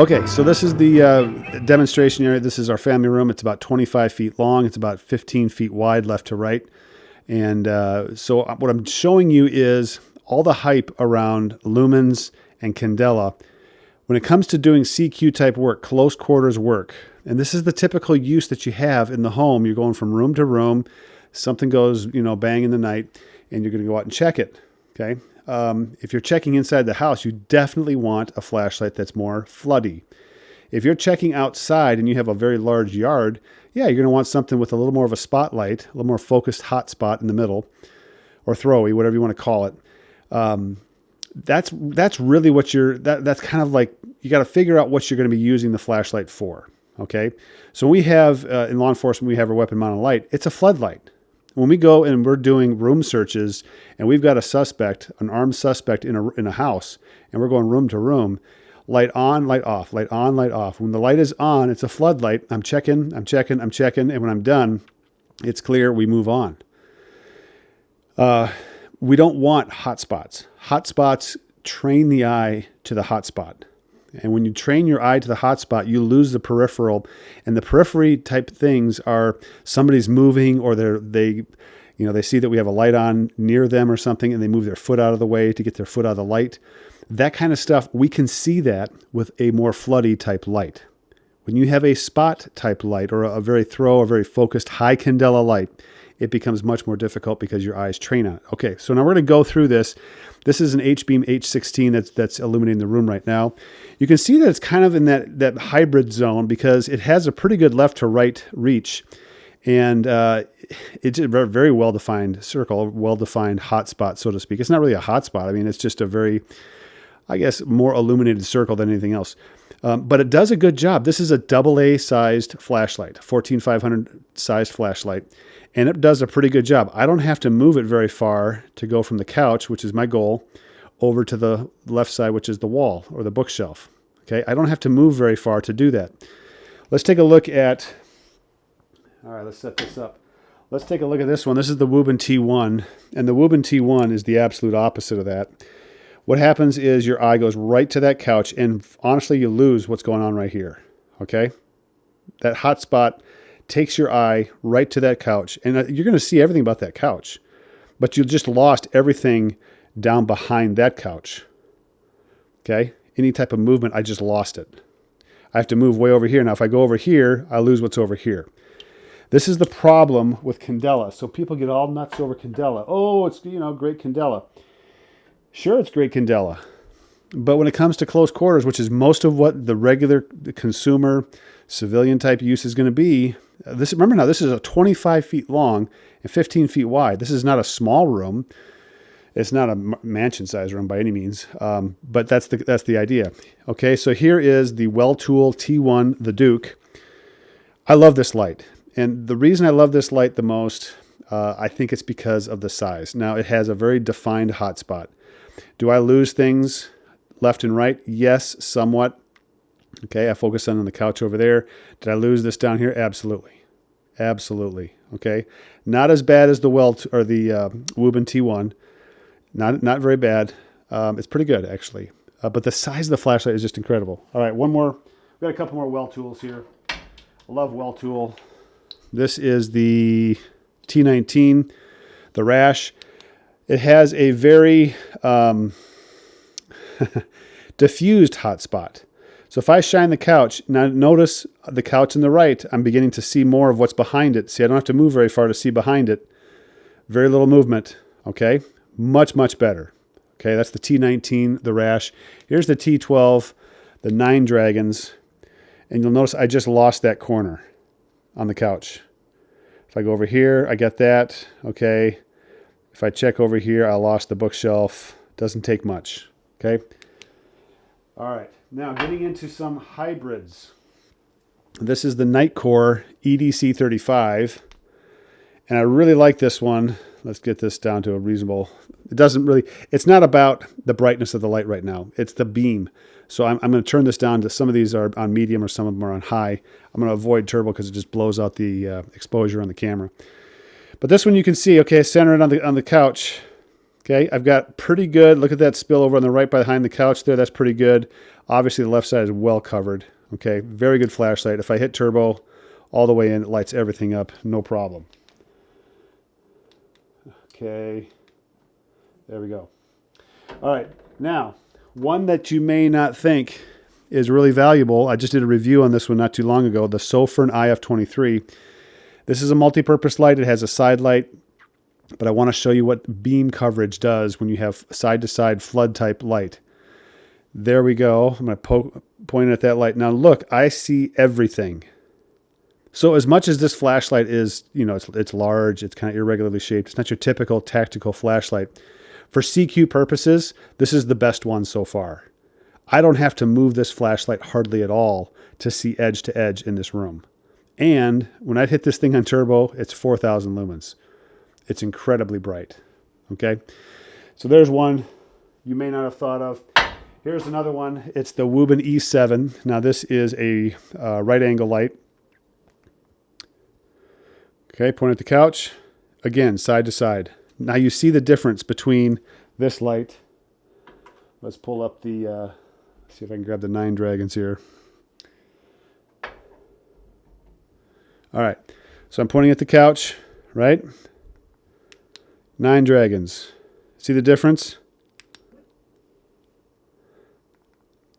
Okay, so this is the demonstration area. This is our family room. It's about 25 feet long. It's about 15 feet wide left to right. And so what I'm showing you is all the hype around Lumens and Candela when it comes to doing CQ type work, close quarters work. And this is the typical use that you have in the home. You're going from room to room. Something goes, bang in the night, and you're going to go out and check it. Okay. If you're checking inside the house, you definitely want a flashlight that's more floody. If you're checking outside and you have a very large yard, yeah, you're going to want something with a little more of a spotlight, a little more focused hot spot in the middle, or throwy, whatever you want to call it. That's really what that's kind of like, you got to figure out what you're going to be using the flashlight for. Okay. So we have, in law enforcement, we have our weapon mounted light. It's a floodlight. When we go and we're doing room searches and we've got a suspect, an armed suspect in a house, and we're going room to room, light on, light off, light on, light off. When the light is on, it's a floodlight. I'm checking. And when I'm done, it's clear, we move on. We don't want hot spots. Hot spots train the eye to the hot spot. And when you train your eye to the hot spot, you lose the peripheral. And the periphery type things are somebody's moving, or they see that we have a light on near them or something, and they move their foot out of the way to get their foot out of the light. That kind of stuff, we can see that with a more floody type light. When you have a spot type light, or a very focused high candela light, it becomes much more difficult because your eyes train on it. Okay, so now we're going to go through this. This is an H-beam H16 that's illuminating the room right now. You can see that it's kind of in that hybrid zone because it has a pretty good left to right reach. And it's a very well-defined circle, well-defined hot spot, so to speak. It's not really a hot spot. I mean, it's just a very, I guess, more illuminated circle than anything else. But it does a good job. This is a AA sized flashlight, 14500 sized flashlight. And it does a pretty good job. I don't have to move it very far to go from the couch, which is my goal, over to the left side, which is the wall or the bookshelf. Okay, I don't have to move very far to do that. Let's take a look at, all right, let's set this up. Let's take a look at this one. This is the Woburn T1, and the Woburn T1 is the absolute opposite of that. What happens is your eye goes right to that couch, and honestly, you lose what's going on right here. Okay, that hot spot takes your eye right to that couch, and you're going to see everything about that couch, but you just lost everything down behind that couch. Okay, any type of movement, I just lost it. I have to move way over here. Now, if I go over here, I lose what's over here. This is the problem with Candela. So people get all nuts over Candela. Oh, it's great Candela. Sure, it's great Candela. But when it comes to close quarters, which is most of what the regular consumer civilian type use is going to be, remember now, this is a 25 feet long and 15 feet wide. This is not a small room. It's not a mansion-sized room by any means, but that's the idea. Okay, so here is the Well-Tool T1, the Duke. I love this light, and the reason I love this light the most, I think it's because of the size. Now, it has a very defined hot spot. Do I lose things left and right? Yes, somewhat. Okay, I focus on the couch over there. Did I lose this down here? Absolutely. Absolutely. Okay. Not as bad as the Woburn T1. Not very bad. It's pretty good, actually. But the size of the flashlight is just incredible. All right, one more. We've got a couple more well tools here. I love well tool. This is the T19, the Rash. It has a very diffused hot spot. So if I shine the couch, now notice the couch on the right, I'm beginning to see more of what's behind it. See, I don't have to move very far to see behind it. Very little movement, okay? Much, much better. Okay, that's the T19, the Rash. Here's the T12, the 9 Dragons. And you'll notice I just lost that corner on the couch. If I go over here, I get that, okay? If I check over here, I lost the bookshelf. Doesn't take much, okay? All right, now getting into some hybrids. This is the Nightcore EDC 35, and I really like this one. Let's get this down to a reasonable. It's not about the brightness of the light right now. It's the beam. So I'm going to turn this down to, some of these are on medium or some of them are on high. I'm going to avoid turbo because it just blows out the exposure on the camera. But this one you can see, okay, center it on the couch. Okay, I've got pretty good, look at that spill over on the right behind the couch there, that's pretty good. Obviously the left side is well covered. Okay, very good flashlight. If I hit turbo all the way in, it lights everything up, no problem. Okay, there we go. All right, now, one that you may not think is really valuable, I just did a review on this one not too long ago, the Sofern IF23. This is a multi-purpose light. It has a side light, but I want to show you what beam coverage does when you have side-to-side flood type light. There we go. I'm going to point at that light. Now look, I see everything. So as much as this flashlight is, you know, it's large, it's kind of irregularly shaped. It's not your typical tactical flashlight. For CQ purposes, this is the best one so far. I don't have to move this flashlight hardly at all to see edge to edge in this room. And when I hit this thing on turbo, it's 4,000 lumens. It's incredibly bright. Okay, so there's one you may not have thought of. Here's another one. It's the Wubin E7. Now this is a right angle light. Okay, point at the couch. Again, side to side. Now you see the difference between this light. Let's pull up the, see if I can grab the 9 dragons here. All right, so I'm pointing at the couch, right? 9 dragons. See the difference?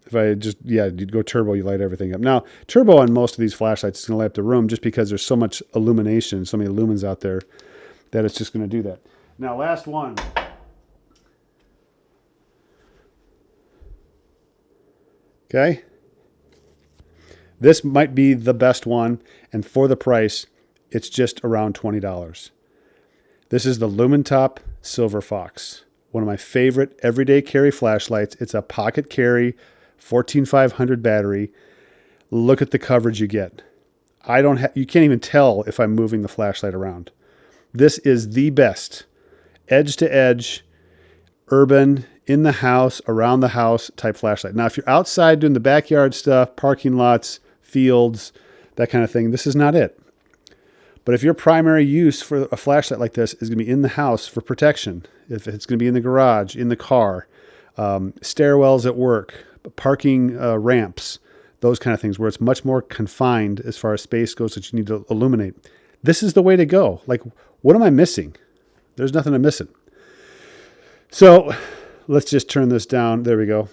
If I just, yeah, you'd go turbo, you light everything up. Now, turbo on most of these flashlights is going to light up the room just because there's so much illumination, so many lumens out there, that it's just going to do that. Now, last one. Okay. This might be the best one, and for the price, it's just around $20. This is the Lumentop Silver Fox, one of my favorite everyday carry flashlights. It's a pocket carry, 14500 battery. Look at the coverage you get. You can't even tell if I'm moving the flashlight around. This is the best edge to edge, urban, in the house, around the house type flashlight. Now, if you're outside doing the backyard stuff, parking lots, fields, that kind of thing, this is not it. But if your primary use for a flashlight like this is going to be in the house for protection, if it's going to be in the garage, in the car, stairwells at work, parking ramps, those kind of things where it's much more confined as far as space goes that you need to illuminate, this is the way to go. Like, what am I missing? There's nothing I'm missing. So let's just turn this down. There we go.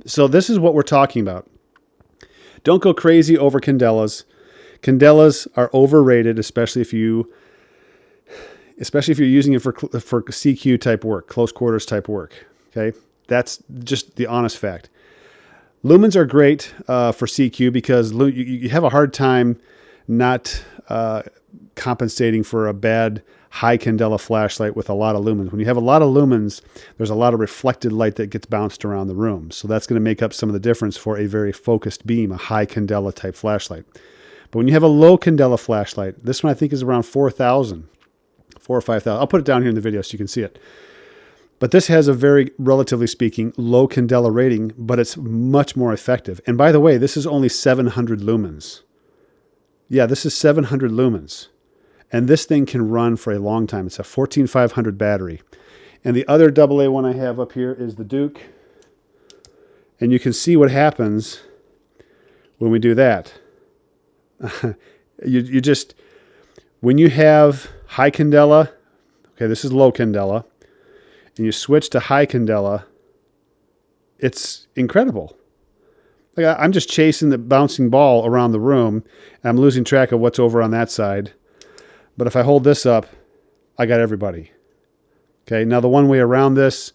So this is what we're talking about. Don't go crazy over Candelas. Candelas are overrated, especially if you're using it for CQ type work, close quarters type work. Okay, that's just the honest fact. Lumens are great for CQ because you have a hard time not compensating for a bad high Candela flashlight with a lot of lumens. When you have a lot of lumens, there's a lot of reflected light that gets bounced around the room. So that's going to make up some of the difference for a very focused beam, a high Candela type flashlight. But when you have a low Candela flashlight, this one I think is around 4,000, 4 or 5,000. I'll put it down here in the video so you can see it. But this has a very, relatively speaking, low Candela rating, but it's much more effective. And by the way, this is only 700 lumens. Yeah, this is 700 lumens. And this thing can run for a long time. It's a 14500 battery. And the other AA one I have up here is the Duke. And you can see what happens when we do that. you just, when you have high Candela, okay, this is low Candela, and you switch to high Candela, it's incredible. Like I'm just chasing the bouncing ball around the room, and I'm losing track of what's over on that side. But if I hold this up, I got everybody. Okay, now the one way around this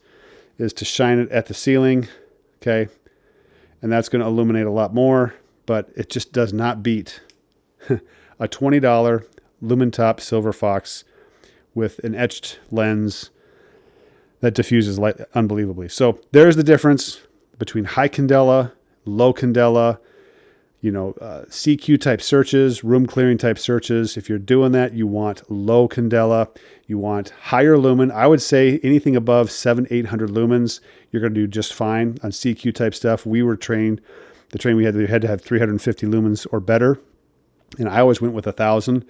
is to shine it at the ceiling, okay? And that's going to illuminate a lot more, but it just does not beat a $20 Lumentop Silver Fox with an etched lens that diffuses light unbelievably. So there's the difference between high Candela, low Candela, CQ type searches, room clearing type searches. If you're doing that, you want low Candela, you want higher lumen. I would say anything above 700-800 lumens, you're going to do just fine on CQ type stuff. We were trained, we had to have 350 lumens or better. And I always went with 1,000.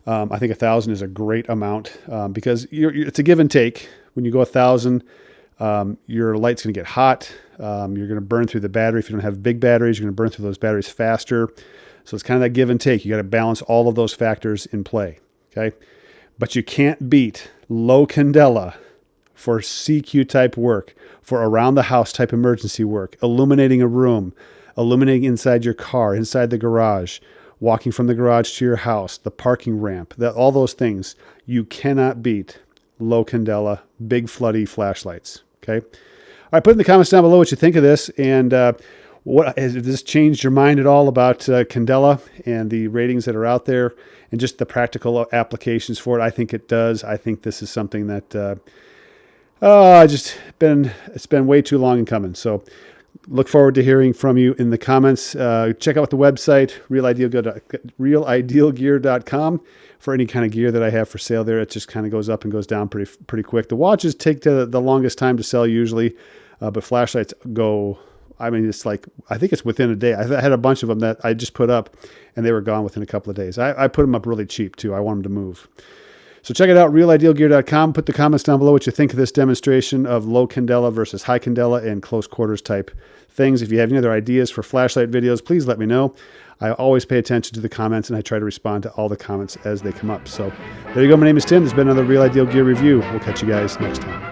I think 1,000 is a great amount because it's a give and take. When you go 1,000, your light's going to get hot. You're going to burn through the battery. If you don't have big batteries, you're going to burn through those batteries faster. So it's kind of that give and take. You got to balance all of those factors in play. Okay. But you can't beat low candela for CQ type work, for around the house type emergency work, illuminating a room, illuminating inside your car, inside the garage, walking from the garage to your house, the parking ramp, all those things. You cannot beat low candela, big floody flashlights. Okay. All right. Put in the comments down below what you think of this, and what has this changed your mind at all about Candela and the ratings that are out there and just the practical applications for it? I think it does. I think this is something that it's been way too long in coming. So look forward to hearing from you in the comments. Check out the website, realidealgear.com, for any kind of gear that I have for sale there. It just kind of goes up and goes down pretty quick. The watches take the longest time to sell usually, but flashlights go, I mean, it's like, I think it's within a day. I had a bunch of them that I just put up and they were gone within a couple of days. I put them up really cheap too. I want them to move. So check it out, realidealgear.com. Put the comments down below what you think of this demonstration of low candela versus high candela and close quarters type things. If you have any other ideas for flashlight videos, please let me know. I always pay attention to the comments, and I try to respond to all the comments as they come up. So there you go. My name is Tim. This has been another Real Ideal Gear review. We'll catch you guys next time.